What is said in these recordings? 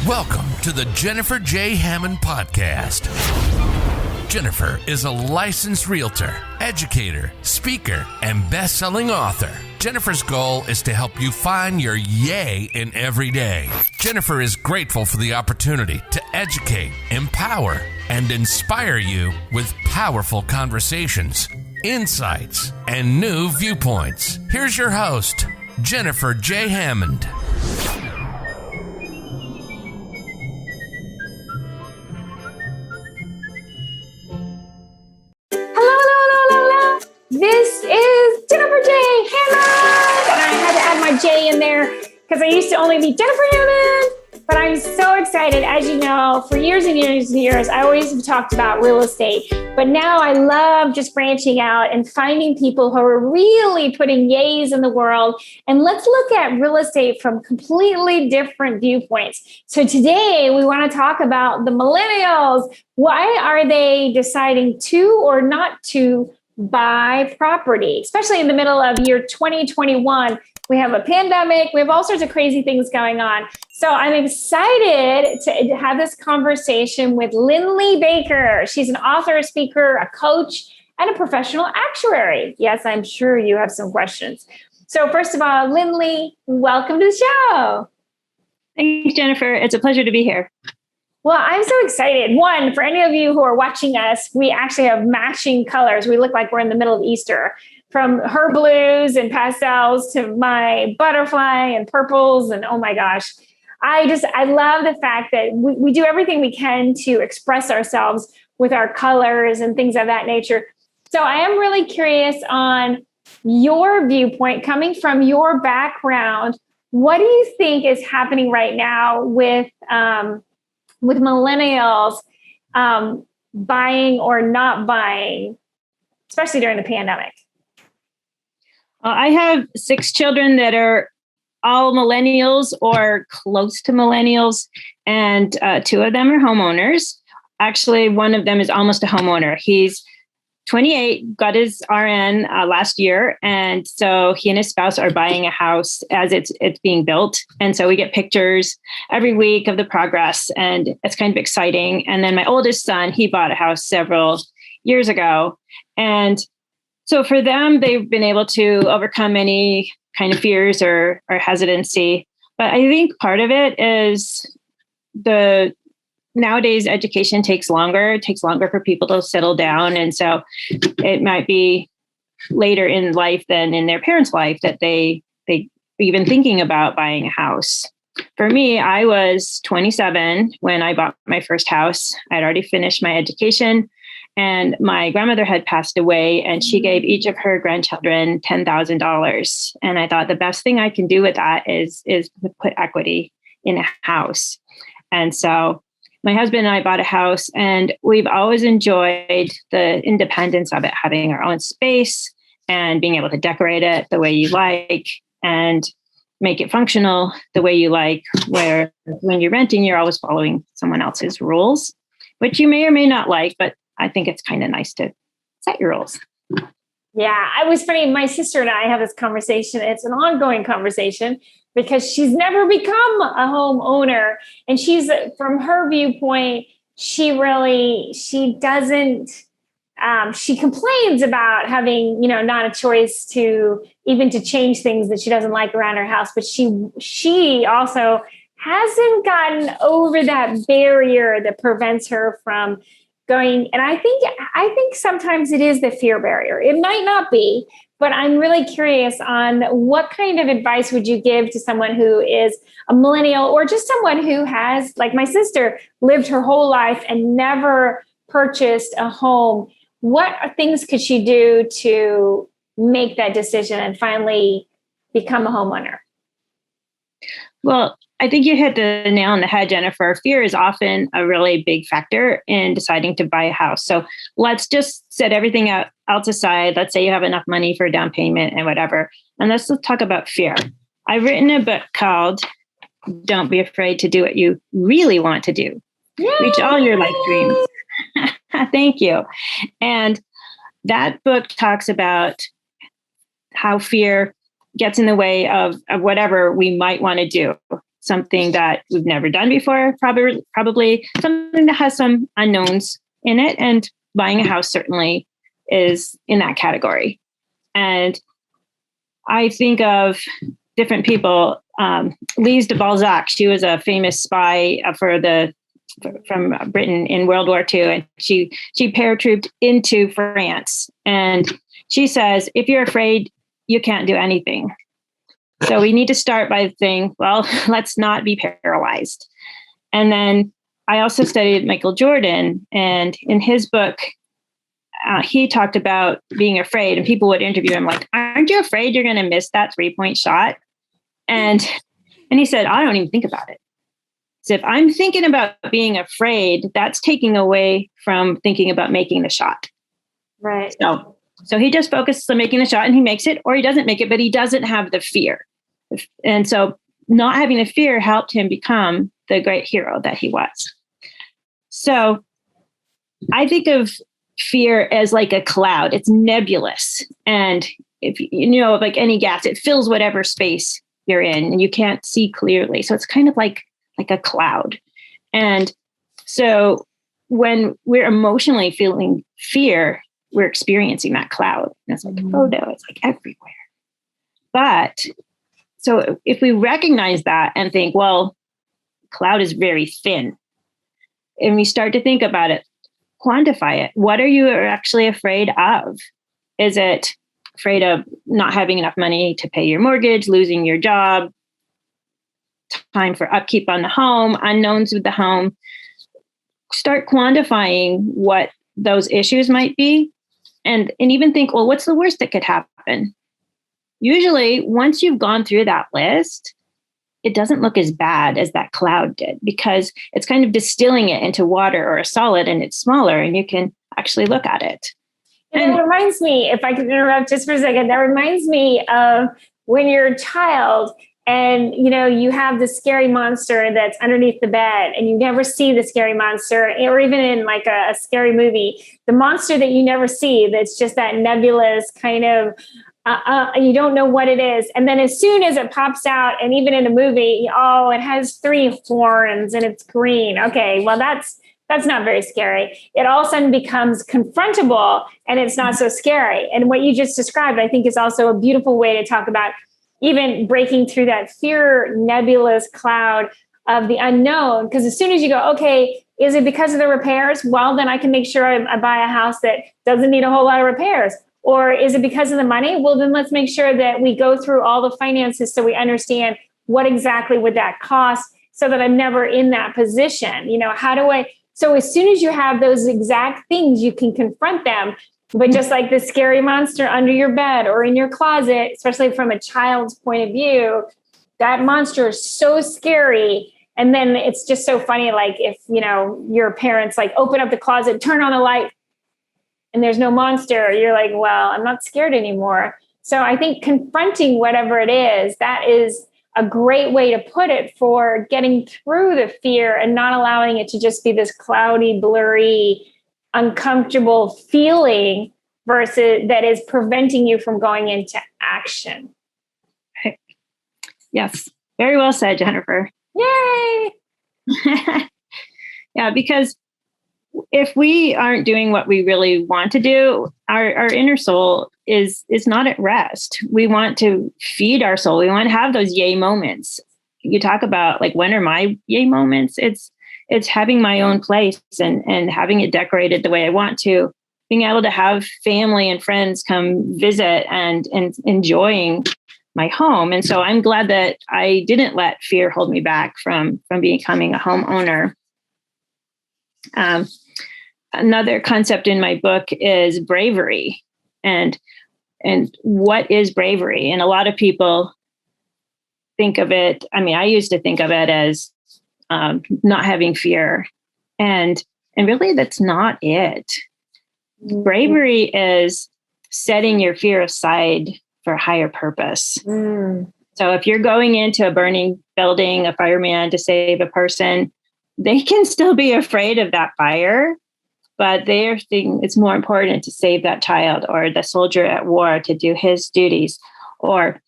Welcome to the Jennifer J. Hammond Podcast. Jennifer is a licensed realtor, educator, speaker, and best-selling author. Jennifer's goal is to help you find your yay in every day. Jennifer is grateful for the opportunity to educate, empower, and inspire you with powerful conversations, insights, and new viewpoints. Here's your host, Jennifer J. Hammond. This is Jennifer J. Hammond, and I had to add my J in there because I used to only be Jennifer Hammond, but I'm so excited. As you know, for years and years and years, I always have talked about real estate, but now I love just branching out and finding people who are really putting yays in the world. And let's look at real estate from completely different viewpoints. So today we want to talk about the millennials. Why are they deciding to or not to buy property, especially in the middle of year 2021? We have a pandemic. We have all sorts of crazy things going on. So I'm excited to have this conversation with Linley Baker. She's an author, a speaker, a coach, and a professional actuary. Yes, I'm sure you have some questions. So first of all, Linley, welcome to the show. Thanks, Jennifer. It's a pleasure to be here. Well, I'm so excited. One, for any of you who are watching us, we actually have matching colors. We look like we're in the middle of Easter, from her blues and pastels to my butterfly and purples. And oh my gosh, I love the fact that we do everything we can to express ourselves with our colors and things of that nature. So I am really curious on your viewpoint, coming from your background. What do you think is happening right now with millennials buying or not buying, especially during the pandemic? I have 6 children that are all millennials or close to millennials, and 2 of them are homeowners. Actually, one of them is almost a homeowner. He's 28, got his RN last year. And so he and his spouse are buying a house as it's being built. And so we get pictures every week of the progress, and it's kind of exciting. And then my oldest son, he bought a house several years ago. And so for them, they've been able to overcome any kind of fears or hesitancy. But I think part of it is nowadays, education takes longer. It takes longer for people to settle down. And so it might be later in life than in their parents' life that they even thinking about buying a house. For me, I was 27 when I bought my first house. I'd already finished my education, and my grandmother had passed away, and she gave each of her grandchildren $10,000. And I thought the best thing I can do with that is put equity in a house. And so my husband and I bought a house, and we've always enjoyed the independence of it, having our own space and being able to decorate it the way you like and make it functional the way you like, where when you're renting, you're always following someone else's rules, which you may or may not like, but I think it's kind of nice to set your rules. Yeah, it was funny. My sister and I have this conversation. It's an ongoing conversation because she's never become a homeowner. And she's, from her viewpoint, she complains about having, not a choice to change things that she doesn't like around her house. But she also hasn't gotten over that barrier that prevents her from going. And I think sometimes it is the fear barrier. It might not be, but I'm really curious on what kind of advice would you give to someone who is a millennial, or just someone who has, like my sister, lived her whole life and never purchased a home. What things could she do to make that decision and finally become a homeowner? Well, I think you hit the nail on the head, Jennifer. Fear is often a really big factor in deciding to buy a house. So let's just set everything else aside. Let's say you have enough money for a down payment and whatever. And let's talk about fear. I've written a book called Don't Be Afraid to Do What You Really Want to Do. Yay! Reach all your life dreams. Thank you. And that book talks about how fear gets in the way of whatever we might want to do. something that we've never done before, probably something that has some unknowns in it. And buying a house certainly is in that category. And I think of different people. Lise de Balzac, she was a famous spy from Britain in World War II, and she paratrooped into France. And she says, if you're afraid, you can't do anything. So we need to start by saying, well, let's not be paralyzed. And then I also studied Michael Jordan, and in his book, he talked about being afraid, and people would interview him like, aren't you afraid you're going to miss that 3-point shot? And he said, I don't even think about it. So if I'm thinking about being afraid, that's taking away from thinking about making the shot. Right. So he just focuses on making the shot, and he makes it, or he doesn't make it, but he doesn't have the fear. And so not having the fear helped him become the great hero that he was. So I think of fear as like a cloud. It's nebulous. And if like any gas, it fills whatever space you're in and you can't see clearly. So it's kind of like a cloud. And so when we're emotionally feeling fear, we're experiencing that cloud. And it's like, oh no, it's like everywhere. But so if we recognize that and think, well, cloud is very thin, and we start to think about it, quantify it. What are you actually afraid of? Is it afraid of not having enough money to pay your mortgage, losing your job, time for upkeep on the home, unknowns with the home? Start quantifying what those issues might be, and even think, well, what's the worst that could happen? Usually, once you've gone through that list, it doesn't look as bad as that cloud did, because it's kind of distilling it into water or a solid, and it's smaller, and you can actually look at it. And it reminds me, if I can interrupt just for a second, that reminds me of when you're a child and, you have the scary monster that's underneath the bed and you never see the scary monster, or even in like a scary movie, the monster that you never see, that's just that nebulous kind of, you don't know what it is. And then as soon as it pops out, and even in a movie, it has 3 horns and it's green. Okay, well, that's not very scary. It all of a sudden becomes confrontable and it's not so scary. And what you just described, I think, is also a beautiful way to talk about even breaking through that fear nebulous cloud of the unknown. Because as soon as you go, okay, is it because of the repairs? Well, then I can make sure I buy a house that doesn't need a whole lot of repairs. Or is it because of the money? Well, then let's make sure that we go through all the finances so we understand what exactly would that cost, so that I'm never in that position. So as soon as you have those exact things, you can confront them. But just like the scary monster under your bed or in your closet, especially from a child's point of view, that monster is so scary. And then it's just so funny. Like if, your parents like open up the closet, turn on the light, and there's no monster, you're like, well, I'm not scared anymore. So I think confronting whatever it is, that is a great way to put it for getting through the fear and not allowing it to just be this cloudy, blurry, uncomfortable feeling versus that is preventing you from going into action. Yes. Very well said, Jennifer. Yay! Yeah, because if we aren't doing what we really want to do, our inner soul is not at rest. We want to feed our soul. We want to have those yay moments. You talk about like, when are my yay moments? It's having my own place and having it decorated the way I want to, being able to have family and friends come visit and enjoying my home. And so I'm glad that I didn't let fear hold me back from becoming a homeowner. Another concept in my book is bravery, and what is bravery? And a lot of people think of it. I mean, I used to think of it as not having fear, and really that's not it. Bravery is setting your fear aside for a higher purpose. So if you're going into a burning building, a fireman to save a person, they can still be afraid of that fire, but they're thinking it's more important to save that child or the soldier at war to do his duties or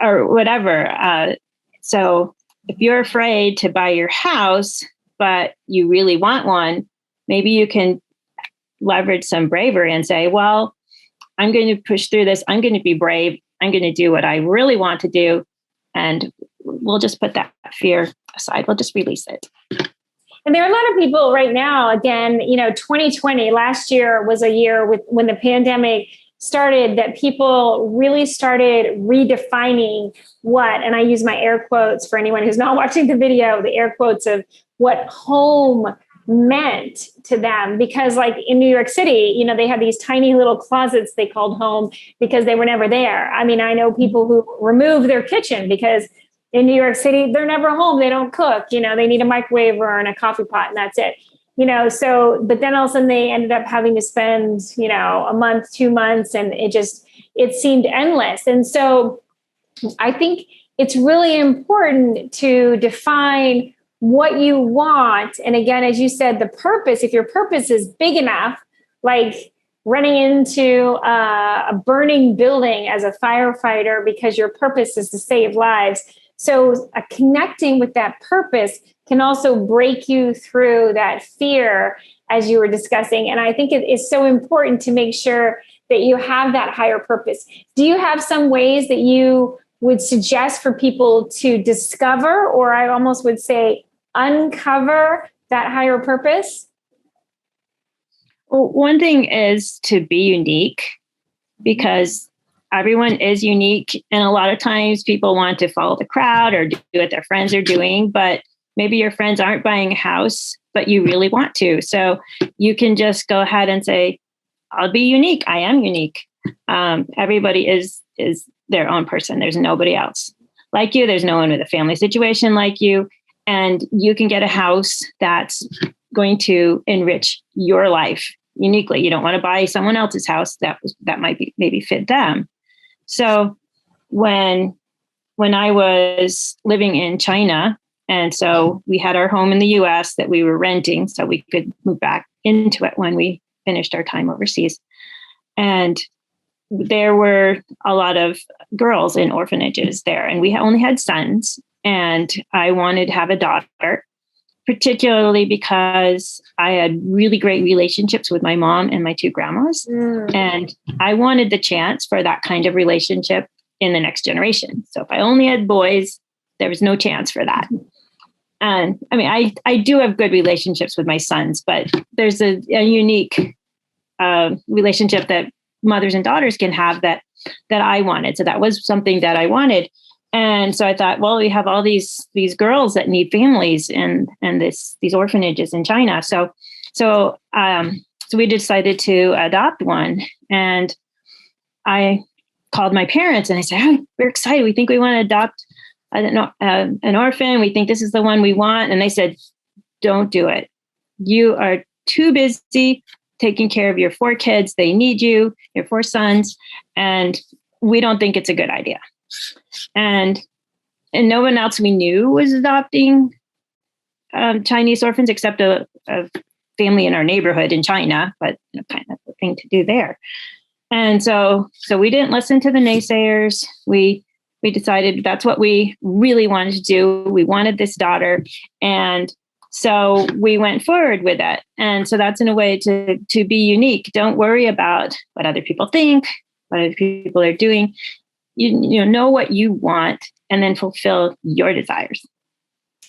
whatever. So if you're afraid to buy your house, but you really want one, maybe you can leverage some bravery and say, well, I'm going to push through this. I'm going to be brave. I'm going to do what I really want to do. And we'll just put that fear aside. We'll just release it. And there are a lot of people right now, again, 2020, last year was a year when the pandemic started, that people really started redefining what, and I use my air quotes for anyone who's not watching the video, the air quotes of what home meant to them. Because like in New York City, they had these tiny little closets they called home because they were never there. I mean, I know people who remove their kitchen because in New York City, they're never home. They don't cook, they need a microwave or a coffee pot and that's it. But then all of a sudden they ended up having to spend, a month, 2 months, and it seemed endless. And so I think it's really important to define what you want. And again, as you said, the purpose, if your purpose is big enough, like running into a burning building as a firefighter because your purpose is to save lives. So connecting with that purpose can also break you through that fear, as you were discussing. And I think it is so important to make sure that you have that higher purpose. Do you have some ways that you would suggest for people to discover, or I almost would say uncover, that higher purpose? Well, one thing is to be unique, because everyone is unique. And a lot of times people want to follow the crowd or do what their friends are doing, but maybe your friends aren't buying a house, but you really want to. So you can just go ahead and say, I'll be unique. I am unique. Everybody is their own person. There's nobody else like you. There's no one with a family situation like you. And you can get a house that's going to enrich your life uniquely. You don't want to buy someone else's house that might be maybe fit them. So when I was living in China, and so we had our home in the US that we were renting so we could move back into it when we finished our time overseas. And there were a lot of girls in orphanages there, and we only had sons. And I wanted to have a daughter, particularly because I had really great relationships with my mom and my two grandmas. And I wanted the chance for that kind of relationship in the next generation. So if I only had boys, there was no chance for that. And I mean, I do have good relationships with my sons, but there's a unique relationship that mothers and daughters can have that I wanted. So that was something that I wanted. And so I thought, well, we have all these girls that need families and these orphanages in China. So we decided to adopt one. And I called my parents and I said, oh, we're excited. We think we want to adopt an orphan. We think this is the one we want. And they said, don't do it. You are too busy taking care of your 4 kids. They need you, your 4 sons. And we don't think it's a good idea. And no one else we knew was adopting Chinese orphans except a family in our neighborhood in China, but kind of a thing to do there. And so we didn't listen to the naysayers. We decided that's what we really wanted to do. We wanted this daughter. And so we went forward with it. And so that's in a way to be unique. Don't worry about what other people think, what other people are doing. You know what you want and then fulfill your desires.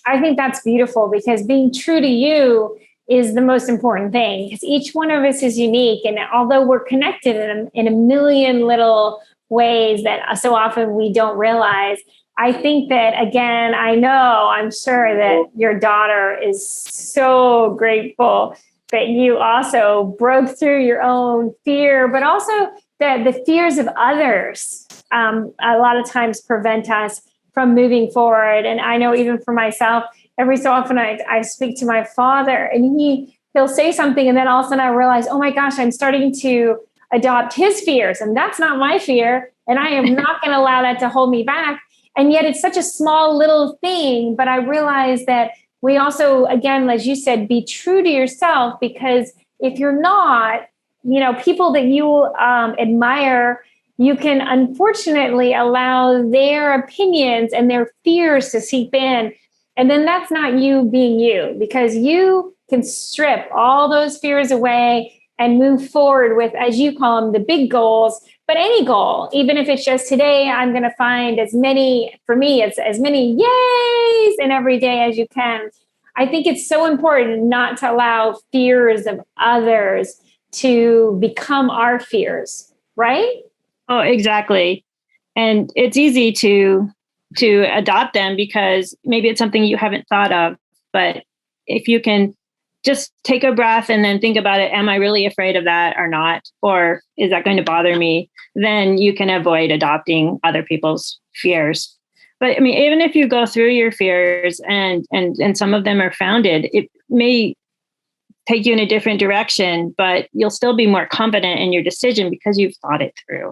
I think that's beautiful, because being true to you is the most important thing, because each one of us is unique. And although we're connected in a million little ways that so often we don't realize, I think that, again, I'm sure that your daughter is so grateful that you also broke through your own fear, but also the fears of others a lot of times prevent us from moving forward. And I know even for myself, every so often I speak to my father and he'll say something, and then all of a sudden I realize, oh my gosh, I'm starting to adopt his fears, and that's not my fear. And I am not going to allow that to hold me back. And yet it's such a small little thing, but I realize that we also, again, as you said, be true to yourself, because if you're not, people that you admire, you can unfortunately allow their opinions and their fears to seep in And then that's not you being you, because you can strip all those fears away and move forward with, as you call them, the big goals. But any goal, even if it's just today, I'm going to find as many, for me, it's as many yays in every day as you can. I think it's so important not to allow fears of others to become our fears, right? Oh, exactly. And it's easy to adopt them because maybe it's something you haven't thought of. But if you can just take a breath and then think about it, am I really afraid of that or not? Or is that going to bother me? Then you can avoid adopting other people's fears. But I mean, even if you go through your fears and some of them are founded, it may take you in a different direction, but you'll still be more confident in your decision because you've thought it through.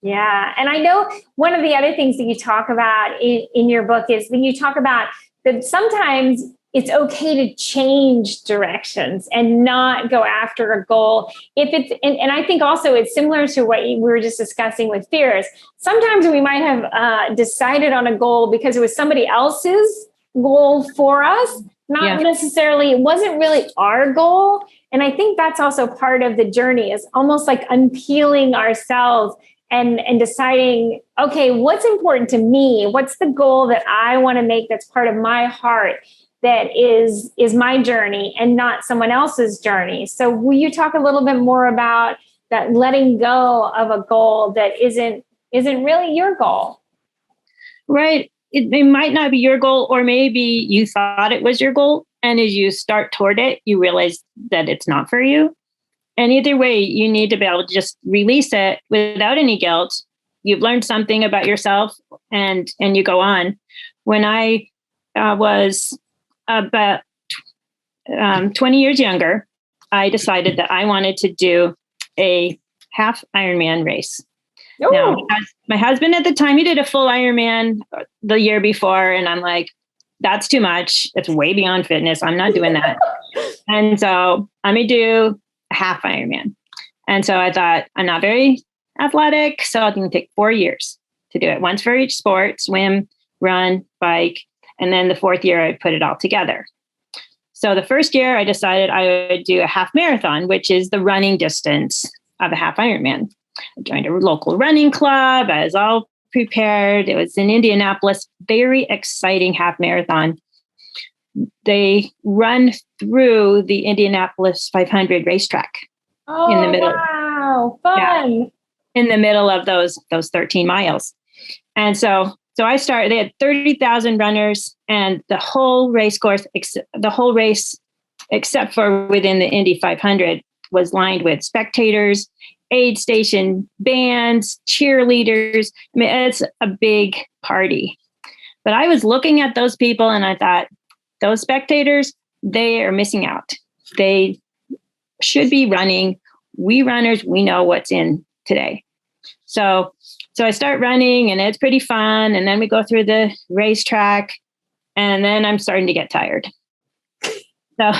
Yeah. And I know one of the other things that you talk about in your book is when you talk about that sometimes it's okay to change directions and not go after a goal. If it's, and I think also it's similar to what we were just discussing with fears. Sometimes we might have decided on a goal because it was somebody else's goal for us, not necessarily, it wasn't really our goal. And I think that's also part of the journey, is almost like unpeeling ourselves and deciding, okay, what's important to me? What's the goal that I want to make that's part of my heart, that is my journey and not someone else's journey? So will you talk a little bit more about that, letting go of a goal that isn't really your goal? Right. It might not be your goal, or maybe you thought it was your goal. And as you start toward it, you realize that it's not for you. And either way, you need to be able to just release it without any guilt. You've learned something about yourself and you go on. When I was about 20 years younger, I decided that I wanted to do a half Ironman race. Ooh. Now, my husband at the time, he did a full Ironman the year before. And I'm like, that's too much. It's way beyond fitness. I'm not doing that. And so I'm going to do a half Ironman. And so I thought, I'm not very athletic, so I can take 4 years to do it. Once for each sport: swim, run, bike. And then the fourth year, I put it all together. So the first year, I decided I would do a half marathon, which is the running distance of a half Ironman. I joined a local running club. I was all prepared. It was in Indianapolis, very exciting half marathon. They run through the Indianapolis 500 racetrack in the middle. Wow, fun. Yeah, in the middle of those 13 miles. And so I started, they had 30,000 runners, and the whole race course, the whole race, except for within the Indy 500, was lined with spectators, aid station bands, cheerleaders. I mean, it's a big party. But I was looking at those people and I thought, those spectators, they are missing out. They should be running. We runners, we know what's in today. So I start running and it's pretty fun. And then we go through the racetrack and then I'm starting to get tired. So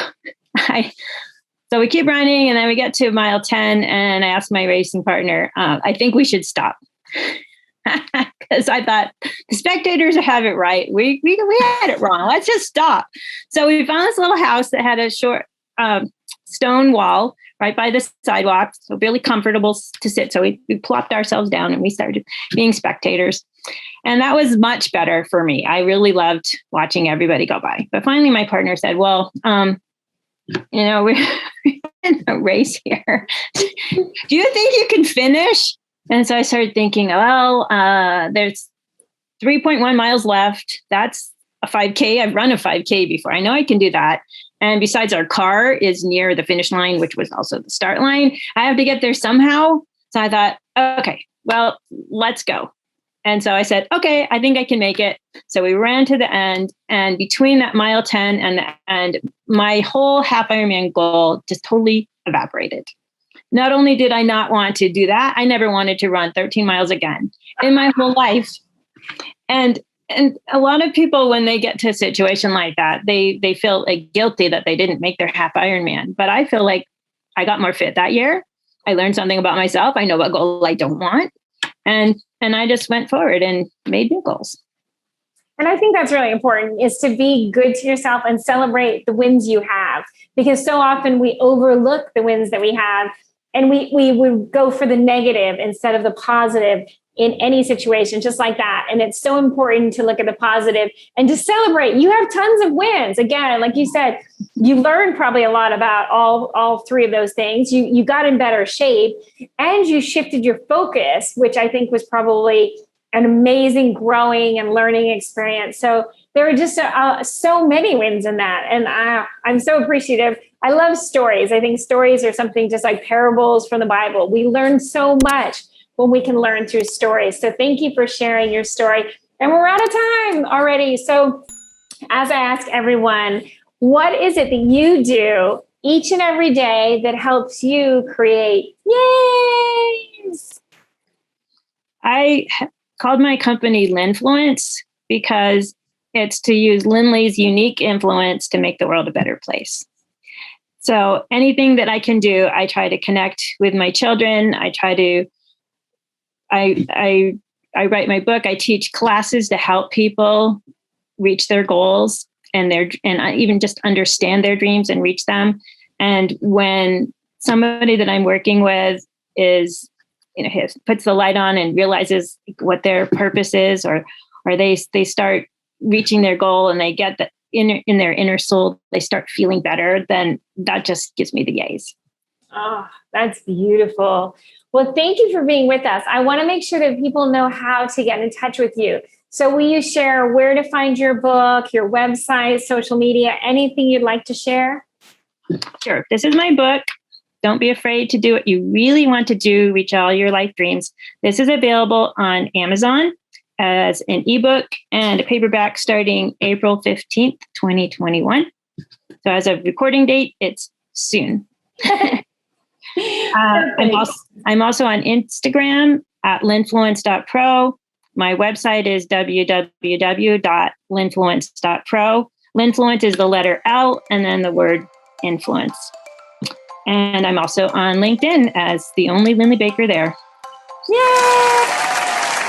we keep running and then we get to mile 10 and I asked my racing partner, I think we should stop. Because I thought the spectators have it right. We had it wrong. Let's just stop. So we found this little house that had a short stone wall right by the sidewalk, so really comfortable to sit. So we plopped ourselves down and we started being spectators. And that was much better for me. I really loved watching everybody go by. But finally, my partner said, well, we're in a race here. Do you think you can finish? And so I started thinking, well, there's 3.1 miles left. That's a 5K. I've run a 5K before. I know I can do that. And besides, our car is near the finish line, which was also the start line. I have to get there somehow. So I thought, okay, well, let's go. And so I said, okay, I think I can make it. So we ran to the end, and between that mile 10 and the end, my whole half Ironman goal just totally evaporated. Not only did I not want to do that, I never wanted to run 13 miles again in my whole life. And a lot of people, when they get to a situation like that, they feel like guilty that they didn't make their half Ironman. But I feel like I got more fit that year. I learned something about myself. I know what goal I don't want. And I just went forward and made new goals. And I think that's really important, is to be good to yourself and celebrate the wins you have, because so often we overlook the wins that we have, and we would go for the negative instead of the positive in any situation, just like that. And it's so important to look at the positive and to celebrate. You have tons of wins. Again, like you said, you learned probably a lot about all three of those things. You got in better shape, and you shifted your focus, which I think was probably an amazing growing and learning experience. So there were just so many wins in that. And I'm so appreciative. I love stories. I think stories are something just like parables from the Bible. We learn so much when we can learn through stories. So thank you for sharing your story. And we're out of time already. So as I ask everyone, what is it that you do each and every day that helps you create yays? I called my company Linfluence because it's to use Linley's unique influence to make the world a better place. So anything that I can do, I try to connect with my children. I write my book. I teach classes to help people reach their goals and even just understand their dreams and reach them. And when somebody that I'm working with is, puts the light on and realizes what their purpose is, or they start reaching their goal and they get that in their inner soul, they start feeling better, then that just gives me the yays. Oh, that's beautiful. Well, thank you for being with us. I want to make sure that people know how to get in touch with you. So will you share where to find your book, your website, social media, anything you'd like to share? Sure. This is my book. Don't be afraid to do what you really want to do, reach all your life dreams. This is available on Amazon as an ebook and a paperback starting April 15th, 2021. So as of recording date, it's soon. I'm also on Instagram at linfluence.pro. My website is www.linfluence.pro. Linfluence is the letter L and then the word influence. And I'm also on LinkedIn as the only Linley Baker there. Yay!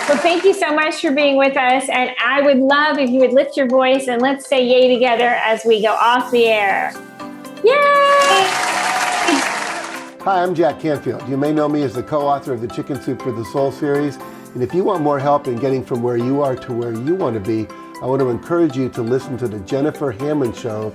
Well, thank you so much for being with us. And I would love if you would lift your voice and let's say yay together as we go off the air. Yay! Hi, I'm Jack Canfield. You may know me as the co-author of the Chicken Soup for the Soul series. And if you want more help in getting from where you are to where you want to be, I want to encourage you to listen to the Jennifer Hammond Show